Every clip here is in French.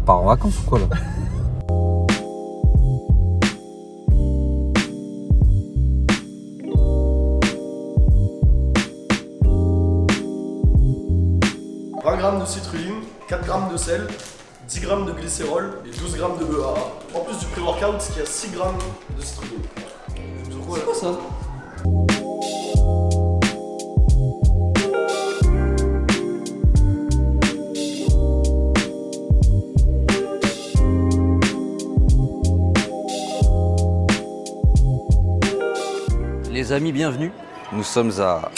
Part en vacances ou quoi là? G de citrulline, 4 g de sel, 10 g de glycérol et 12 g de BEA. En plus du pré-workout, il y a 6 g de citrulline. C'est quoi ça? Les amis, bienvenue. Nous sommes à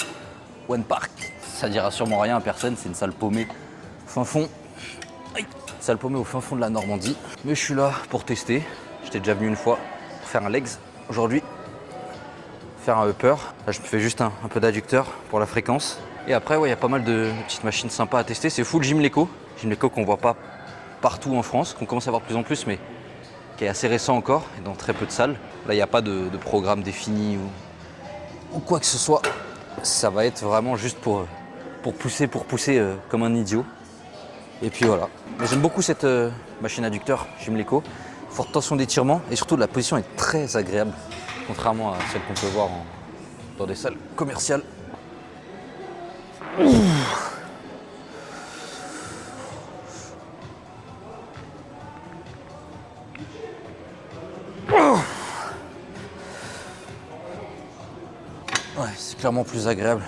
One Park. Ça dira sûrement rien à personne, c'est une salle paumée au fin fond. Aïe. Salle paumée au fin fond de la Normandie. Mais je suis là pour tester. J'étais déjà venu une fois pour faire un legs. Aujourd'hui, faire un upper. Là, je me fais juste un peu d'adducteur pour la fréquence. Et après, ouais, il y a pas mal de petites machines sympas à tester. C'est full Gymleco. Gymleco qu'on voit pas partout en France, qu'on commence à voir de plus en plus, mais qui est assez récent encore et dans très peu de salles. Là, il n'y a pas de programme défini ou quoi que ce soit. Ça va être vraiment juste pour pousser comme un idiot. Et puis voilà. Mais j'aime beaucoup cette machine adducteur Gymleco. Forte tension d'étirement et surtout la position est très agréable, contrairement à celle qu'on peut voir dans des salles commerciales. Ouais, c'est clairement plus agréable.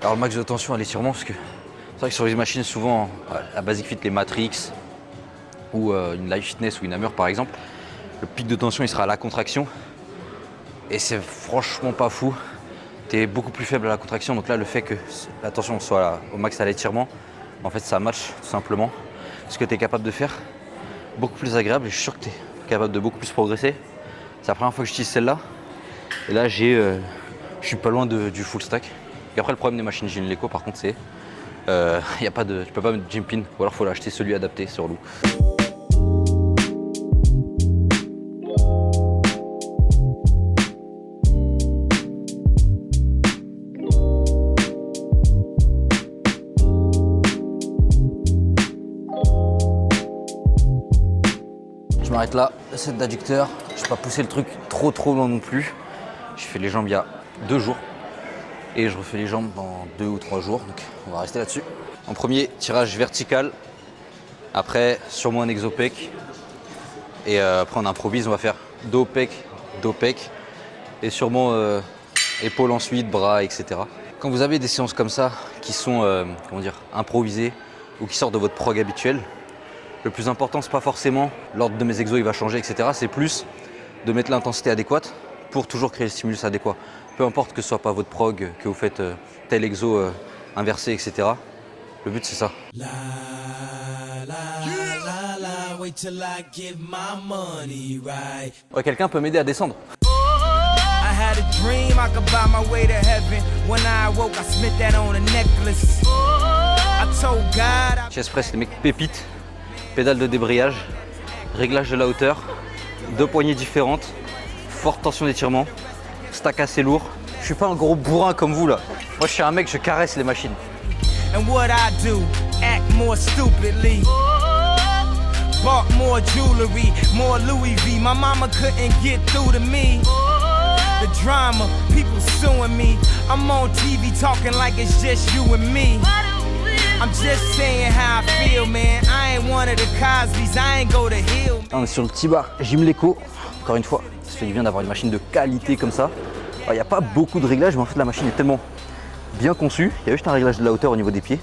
Alors le max de tension à l'étirement, parce que c'est vrai que sur les machines, souvent à Basic Fit, les Matrix ou une Live Fitness ou une Hammer par exemple, le pic de tension il sera à la contraction et c'est franchement pas fou. T'es beaucoup plus faible à la contraction, donc là le fait que la tension soit au max à l'étirement, en fait ça match tout simplement ce que tu es capable de faire. Beaucoup plus agréable et je suis sûr que tu es capable de beaucoup plus progresser. C'est la première fois que j'utilise celle-là et là je suis pas loin du full stack. Et après le problème des machines Gymleco par contre c'est tu peux pas mettre de gym pin ou alors faut l'acheter celui adapté, c'est relou. Je m'arrête là, set d'adducteur. Je vais pas pousser le truc trop loin non plus. Je fais les jambes il y a 2 jours. Et je refais les jambes dans 2 ou 3 jours, donc on va rester là-dessus. En premier, tirage vertical. Après, sûrement un exo-pec. Et après, on improvise, on va faire dos-pec. Et sûrement épaules ensuite, bras, etc. Quand vous avez des séances comme ça, qui sont improvisées ou qui sortent de votre prog habituel, le plus important, c'est pas forcément l'ordre de mes exos, il va changer, etc. C'est plus de mettre l'intensité adéquate pour toujours créer le stimulus adéquat. Peu importe que ce soit pas votre prog, que vous faites tel exo inversé, etc. Le but c'est ça. Ouais, quelqu'un peut m'aider à descendre. Chest press, les mecs pépites. Pédale de débrayage, réglage de la hauteur, 2 poignées différentes, forte tension d'étirement, stack assez lourd. Je suis pas un gros bourrin comme vous là. Moi je suis un mec, je caresse les machines. And what I do, act more stupidly. Bought more jewelry, more Louis V. My mama couldn't get through to me. The drama, people suing me. I'm on TV talking like it's just you and me. I'm just saying how I feel, man. I ain't one of the Cosbys, I ain't go to Hill. On est sur le T-bar Gymleco. Encore une fois, ça fait du bien d'avoir une machine de qualité comme ça. Il n'y a pas beaucoup de réglages, mais en fait la machine est tellement bien conçue. Il y a juste un réglage de la hauteur au niveau des pieds.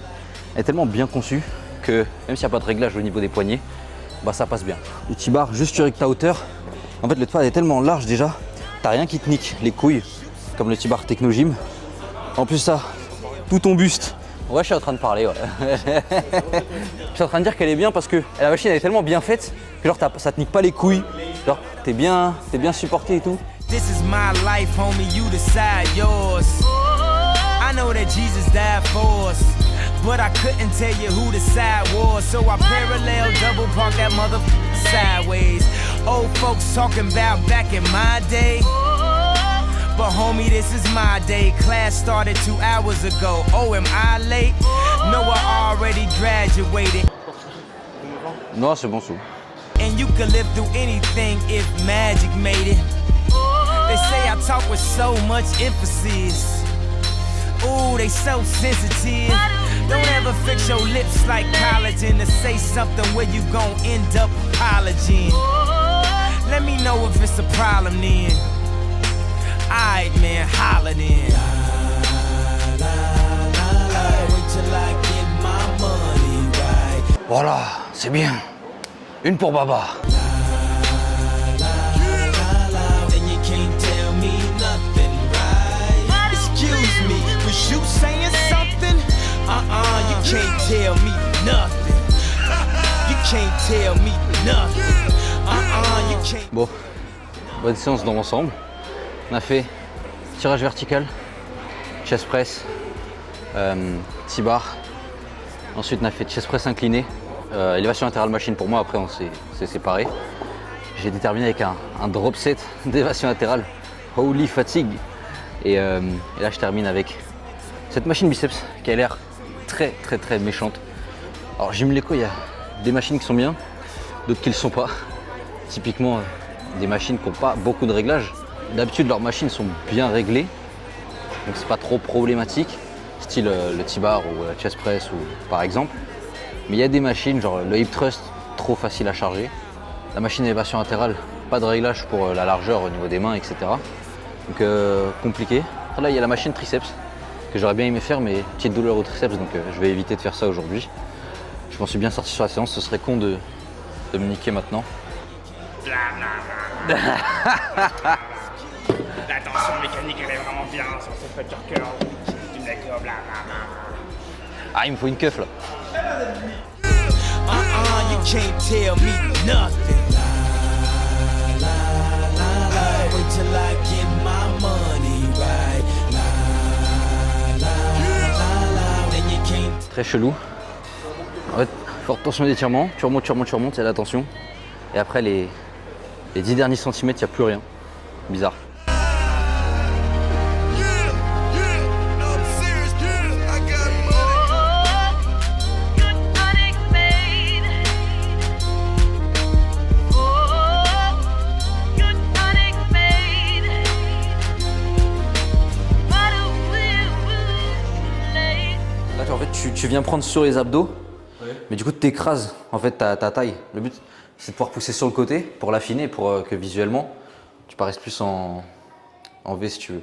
Elle est tellement bien conçue que même s'il n'y a pas de réglage au niveau des poignets, bah ça passe bien. Le T-bar juste sur ta hauteur. En fait le T-bar est tellement large déjà, t'as rien qui te nique les couilles, comme le T-bar Technogym. En plus ça, tout ton buste. Ouais, je suis en train de parler, ouais. Je suis en train de dire qu'elle est bien parce que la machine elle est tellement bien faite que genre ça te nique pas les couilles. Genre t'es bien supporté et tout. This is my life, homie, you decide yours. I know that Jesus died for us, but I couldn't tell you who the side was. So I parallel double park that motherfucker sideways. Old folks talking about back in my day. But homie, this is my day. Class started 2 hours ago. Oh, am I late? No, I already graduated. Non, c'est bon, sous. And you can live through anything if magic made it. They say I talk with so much emphasis. Ooh, they so sensitive. Don't ever fix your lips like collagen to say something where you gon' end up apologizing. Let me know if it's a problem then. Alright man, holla then. Wait till I get my money right. Voilà, c'est bien. Une pour Baba. Then you can't tell me nothing, right? Excuse me, was you saying something? You can't tell me nothing. You can't tell me nothing. You can't. Bon, bonne séance dans l'ensemble. On a fait tirage vertical, chest press, T-bar. Ensuite, on a fait chest press incliné, élévation latérale machine pour moi. Après, on s'est séparés. J'ai déterminé avec un drop set d'élévation latérale, holy fatigue. Et là, je termine avec cette machine biceps qui a l'air très méchante. Alors, Gym Leco, il y a des machines qui sont bien, d'autres qui ne le sont pas. Typiquement, des machines qui n'ont pas beaucoup de réglages. D'habitude, leurs machines sont bien réglées, donc c'est pas trop problématique, style le T-bar ou la chest press ou, par exemple. Mais il y a des machines, genre le hip thrust, trop facile à charger. La machine d'élévation latérale, pas de réglage pour la largeur au niveau des mains, etc. Donc compliqué. Après, là, il y a la machine triceps que j'aurais bien aimé faire, mais petite douleur au triceps, donc je vais éviter de faire ça aujourd'hui. Je m'en suis bien sorti sur la séance, ce serait con de me niquer maintenant. La tension mécanique elle est vraiment bien sur ce futur cœur. Tu me d'accord, blablabla. Ah, il me faut une keuf là. You can't tell me nothing. Wait till I get my money right. Then you can't. Très chelou. En fait, forte tension d'étirement, tu remontes, il y a la tension. Et après les 10 derniers centimètres, il n'y a plus rien. Bizarre. Là, en fait, tu viens prendre sur les abdos, mais du coup, tu écrases en fait, ta taille. Le but, c'est de pouvoir pousser sur le côté pour l'affiner, pour que visuellement, tu paraisses plus en V si tu veux.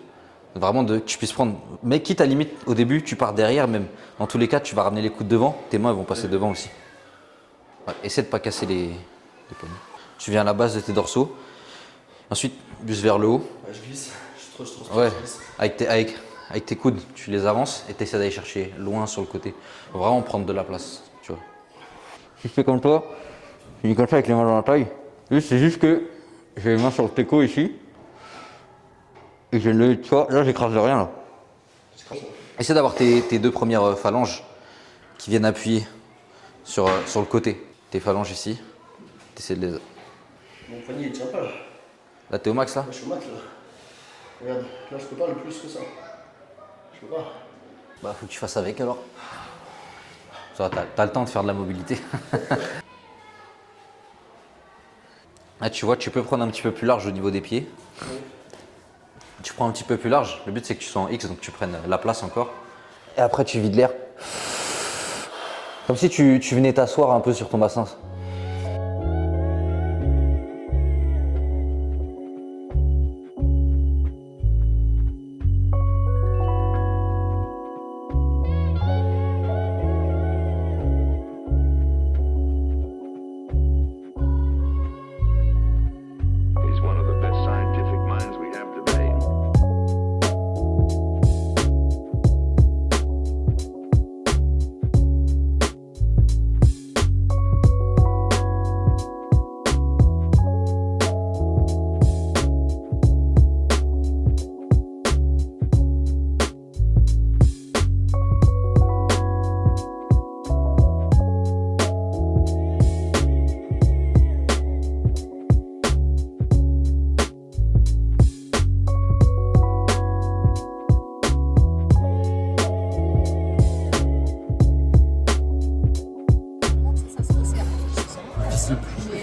Vraiment, que tu puisses prendre. Mais quitte à limite, au début, tu pars derrière même. Dans tous les cas, tu vas ramener les coudes devant, tes mains elles vont passer devant aussi. Ouais, essaie de ne pas casser les poignets. Tu viens à la base de tes dorsaux. Ensuite, bus vers le haut. Ouais, je glisse. Je suis trop Ouais, je glisse. avec tes coudes, tu les avances et tu essaies d'aller chercher loin sur le côté. Faut vraiment prendre de la place, tu vois. Si je fais comme toi, je dis comme ça avec les mains dans la taille. C'est juste que j'ai les mains sur le teco ici. Et j'ai le, tu vois, là j'écrase de rien là. Essaie d'avoir tes deux premières phalanges qui viennent appuyer sur le côté. Tes phalanges ici, t'essaies de les... Mon poignet il tient pas là. Là t'es au max là. Là, je suis au max là. Regarde, là je peux pas le plus que ça. Je peux pas. Bah faut que tu fasses avec alors. Ça va, t'as le temps de faire de la mobilité. Là tu vois, tu peux prendre un petit peu plus large au niveau des pieds. Oui. Tu prends un petit peu plus large. Le but c'est que tu sois en X, donc tu prennes la place encore. Et après tu vides l'air. Comme si tu venais t'asseoir un peu sur ton bassin. He's one of the best scientific minds we have today. Yes.